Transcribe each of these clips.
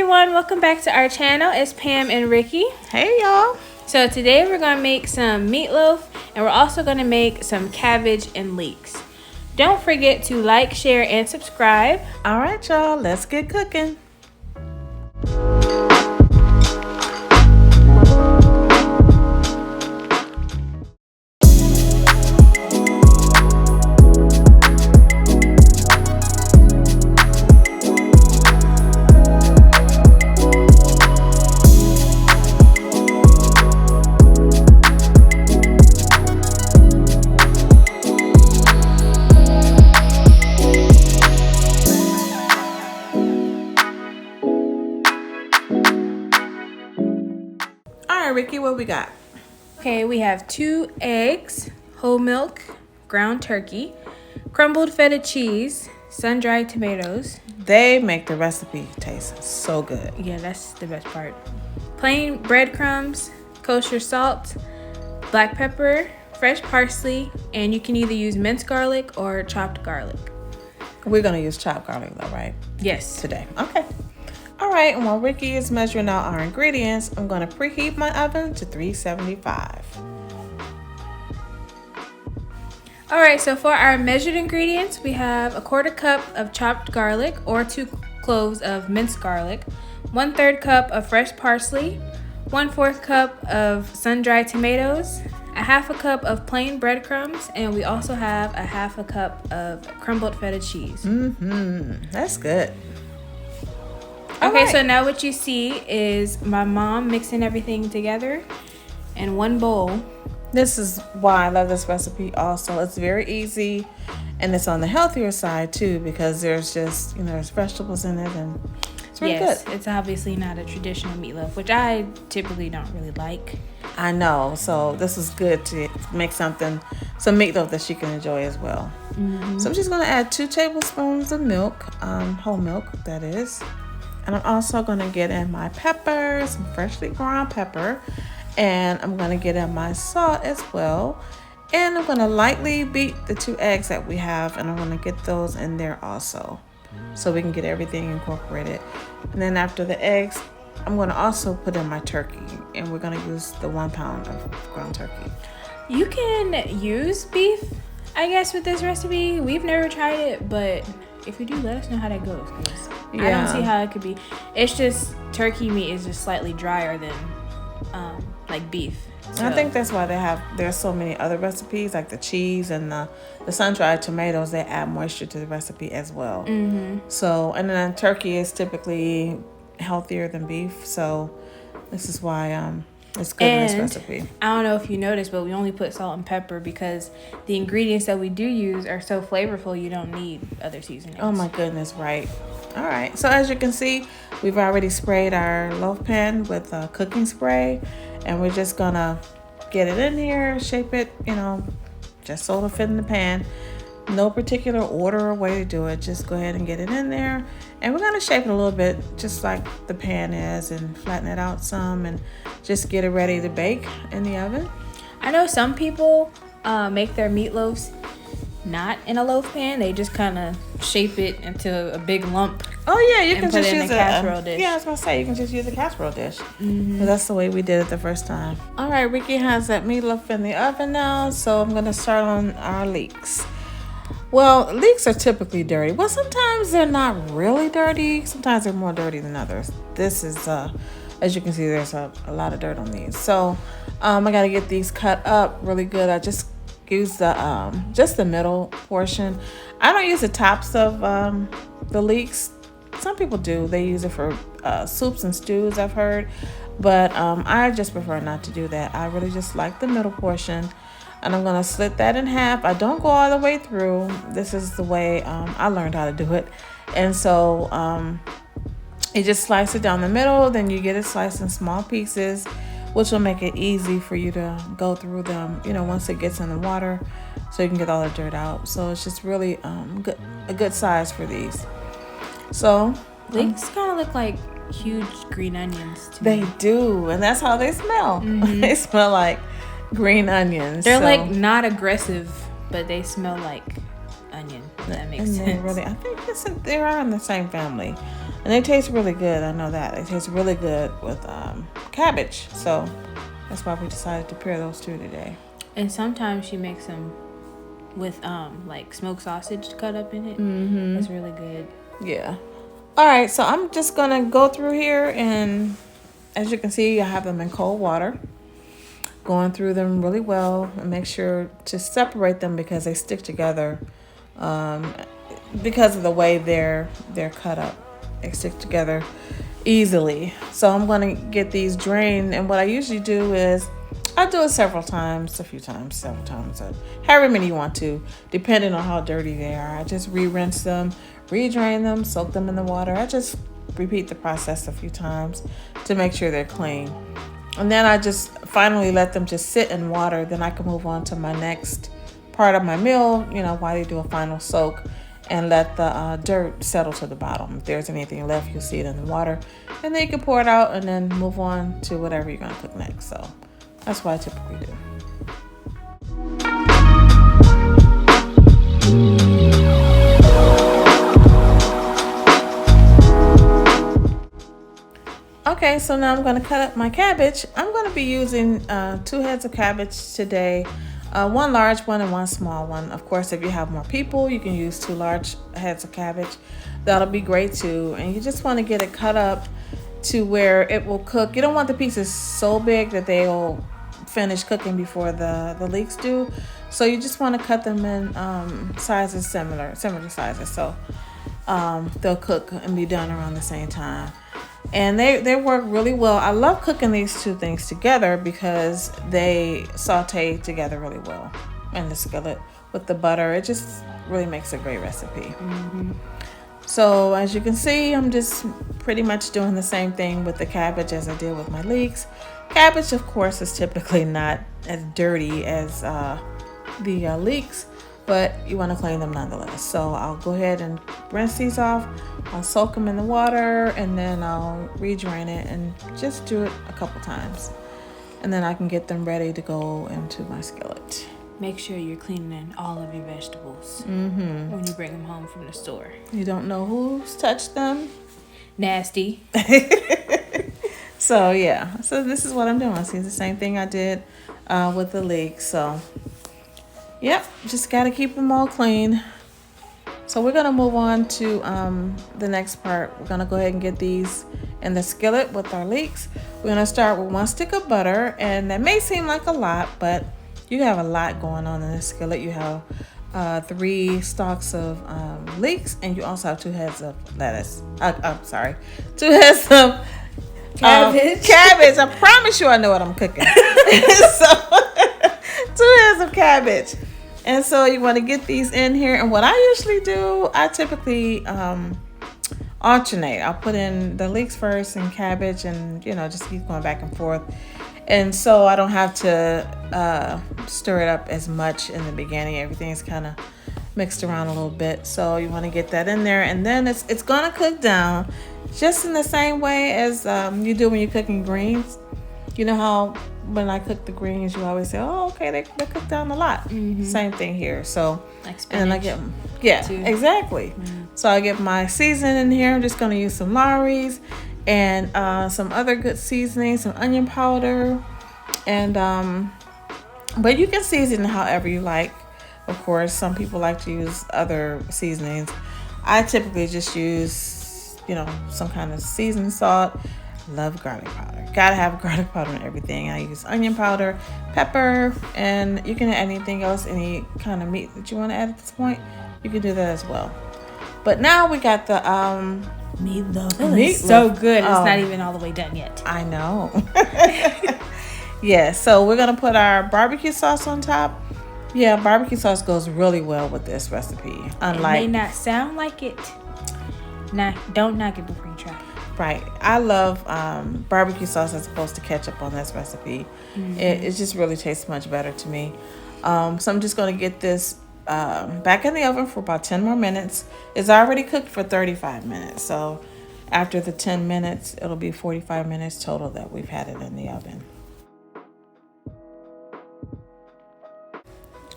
everyone, welcome back to our channel. It's Pam and Ricki. Hey y'all. So today we're going to make some meatloaf and we're also going to make some cabbage and leeks. Don't forget to like, share, and subscribe. All right y'all, let's get cooking. Ricki, what we got? Okay, we have 2 eggs, whole milk, ground turkey, crumbled feta cheese, sun-dried tomatoes. They make the recipe taste so good. Yeah, that's the best part. Plain breadcrumbs, kosher salt, black pepper, fresh parsley, and you can either use minced garlic or chopped garlic. We're going to use chopped garlic though, right? Yes. Today. Okay. All right, and while Ricki is measuring out our ingredients, I'm going to preheat my oven to 375. All right, so for our measured ingredients, we have 1/4 cup of chopped garlic or 2 cloves of minced garlic, 1/3 cup of fresh parsley, 1/4 cup of sun-dried tomatoes, 1/2 cup of plain breadcrumbs, and we also have 1/2 cup of crumbled feta cheese. That's good. Okay, so now what you see is my mom mixing everything together in one bowl. This is why I love this recipe also. It's very easy and it's on the healthier side too because there's just, there's vegetables in it and it's really good. It's obviously not a traditional meatloaf, which I typically don't really like. I know, so this is good to make some meatloaf that she can enjoy as well. So I'm just going to add 2 tablespoons of milk, whole milk that is. And I'm also going to get in my pepper, some freshly ground pepper. And I'm going to get in my salt as well. And I'm going to lightly beat the 2 eggs that we have. And I'm going to get those in there also. So we can get everything incorporated. And then after the eggs, I'm going to also put in my turkey. And we're going to use the 1 pound of ground turkey. You can use beef, I guess, with this recipe. We've never tried it, but if you do, let us know how that goes. I don't see how it could be. It's just turkey meat is just slightly drier than like beef. So. I think that's why there's so many other recipes like the cheese and the sun-dried tomatoes. They add moisture to the recipe as well. So, and then turkey is typically healthier than beef. So this is why it's good in this recipe. I don't know if you noticed, but we only put salt and pepper because the ingredients that we do use are so flavorful you don't need other seasonings. Oh my goodness, right. All right, so as you can see, we've already sprayed our loaf pan with cooking spray, and we're just gonna get it in here, shape it, just so it'll fit in the pan. No particular order or way to do it. Just go ahead and get it in there, and we're gonna shape it a little bit, just like the pan is, and flatten it out some, and just get it ready to bake in the oven. I know some people make their meatloafs not in a loaf pan. They just kind of shape it into a big lump. Oh yeah, you can just use a casserole dish. Yeah, I was gonna say you can just use a casserole dish. But that's the way we did it the first time. All right, Ricki has that meatloaf in the oven now, so I'm gonna start on our leeks. Well, leeks are typically dirty. Well, sometimes they're not really dirty. Sometimes they're more dirty than others. This is, as you can see, there's a lot of dirt on these. So I gotta get these cut up really good. I just use just the middle portion. I don't use the tops of the leeks. Some people do. They use it for soups and stews, I've heard. But I just prefer not to do that. I really just like the middle portion. And I'm going to slit that in half. I don't go all the way through. This is the way I learned how to do it. And so you just slice it down the middle. Then you get it sliced in small pieces, which will make it easy for you to go through them, once it gets in the water, so you can get all the dirt out. So it's just really a good size for these. So leeks kind of look like huge green onions to me. They do, and that's how they smell. They smell like green onions. They're like not aggressive, but they smell like onion. If that makes sense. Really, I think they are in the same family. And they taste really good. I know that. They taste really good with cabbage. So that's why we decided to pair those two today. And sometimes she makes them with like smoked sausage cut up in it. That's really good. Yeah. All right, so I'm just gonna go through here, and as you can see, I have them in cold water, going through them really well, and make sure to separate them because they stick together because of the way they're cut up. They stick together easily. So I'm gonna get these drained, and what I usually do is I do it several times, however many you want to, depending on how dirty they are. I just re-rinse them, re-drain them, soak them in the water. I just repeat the process a few times to make sure they're clean. And then I just finally let them just sit in water. Then I can move on to my next part of my meal, while they do a final soak, and let the dirt settle to the bottom. If there's anything left, you'll see it in the water. And then you can pour it out and then move on to whatever you're gonna cook next. So that's what I typically do. Okay, so now I'm going to cut up my cabbage. I'm going to be using 2 heads of cabbage today, 1 large one and 1 small one. Of course, if you have more people, you can use 2 large heads of cabbage. That'll be great too. And you just want to get it cut up to where it will cook. You don't want the pieces so big that they'll finish cooking before the leeks do. So you just want to cut them in sizes similar sizes, so they'll cook and be done around the same time. And they work really well. I love cooking these 2 things together because they saute together really well in the skillet with the butter. It just really makes a great recipe. So as you can see, I'm just pretty much doing the same thing with the cabbage as I did with my leeks. Cabbage, of course, is typically not as dirty as the leeks, but you want to clean them nonetheless. So I'll go ahead and rinse these off. I'll soak them in the water, and then I'll re-drain it and just do it a couple times. And then I can get them ready to go into my skillet. Make sure you're cleaning all of your vegetables when you bring them home from the store. You don't know who's touched them. Nasty. So yeah, so this is what I'm doing. See, the same thing I did with the leeks. So yep, just got to keep them all clean. So we're going to move on to the next part. We're going to go ahead and get these in the skillet with our leeks. We're going to start with 1 stick of butter, and that may seem like a lot, but you have a lot going on in this skillet. You have 3 stalks of leeks, and you also have 2 heads of lettuce. 2 heads of cabbage. I promise you I know what I'm cooking. So 2 heads of cabbage. And so you want to get these in here. And what I usually do, I typically alternate. I'll put in the leeks first and cabbage, and just keep going back and forth. And so I don't have to stir it up as much in the beginning. Everything's kind of mixed around a little bit. So you want to get that in there, and then it's gonna cook down just in the same way as you do when you're cooking greens. You know how when I cook the greens, you always say, "Oh, okay, they cook down a lot." Same thing here. So, like spinach, and then I get exactly. So I get my seasoning in here. I'm just gonna use some Lawry's and some other good seasoning, some onion powder, and but you can season however you like. Of course, some people like to use other seasonings. I typically just use, some kind of seasoned salt. Love garlic powder. Gotta have garlic powder and everything. I use onion powder, pepper, and you can add anything else, any kind of meat that you want to add at this point. You can do that as well. But now we got the meatloaf. It's so good. It's not even all the way done yet. I know. Yeah, so we're gonna put our barbecue sauce on top. Yeah, barbecue sauce goes really well with this recipe. Unlike, it may not sound like it. Don't knock it before you try. Right. I love barbecue sauce as opposed to ketchup on this recipe. It just really tastes much better to me. So I'm just going to get this back in the oven for about 10 more minutes. It's already cooked for 35 minutes. So after the 10 minutes, it'll be 45 minutes total that we've had it in the oven.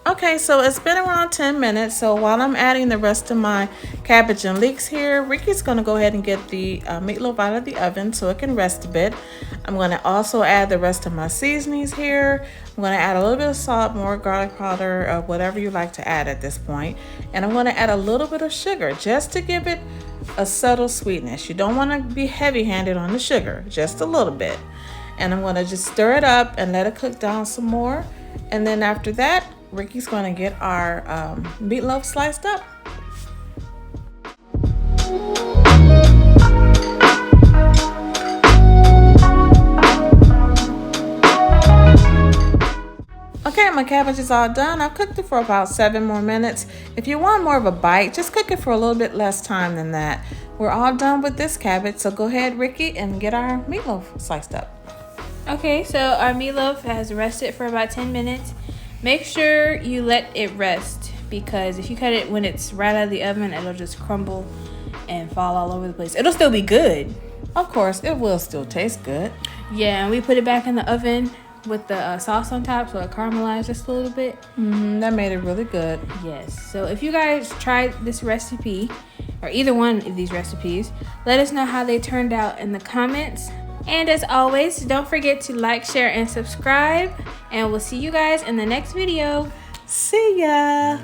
Okay, so it's been around 10 minutes. So while I'm adding the rest of my cabbage and leeks here, Ricki's going to go ahead and get the meatloaf out of the oven so it can rest a bit. I'm going to also add the rest of my seasonings here. I'm going to add a little bit of salt, more garlic powder, whatever you like to add at this point. And I'm going to add a little bit of sugar just to give it a subtle sweetness. You don't want to be heavy-handed on the sugar, just a little bit. And I'm going to just stir it up and let it cook down some more. And then after that, Ricki's going to get our meatloaf sliced up. Okay, my cabbage is all done. I've cooked it for about 7 more minutes. If you want more of a bite, just cook it for a little bit less time than that. We're all done with this cabbage, so go ahead, Ricki, and get our meatloaf sliced up. Okay, so our meatloaf has rested for about 10 minutes. Make sure you let it rest, because if you cut it when it's right out of the oven, it'll just crumble and fall all over the place. It'll still be good. Of course, it will still taste good. Yeah, and we put it back in the oven with the sauce on top so it caramelized just a little bit. That made it really good. Yes, so if you guys tried this recipe, or either one of these recipes, let us know how they turned out in the comments. And as always, don't forget to like, share, and subscribe. And we'll see you guys in the next video. See ya!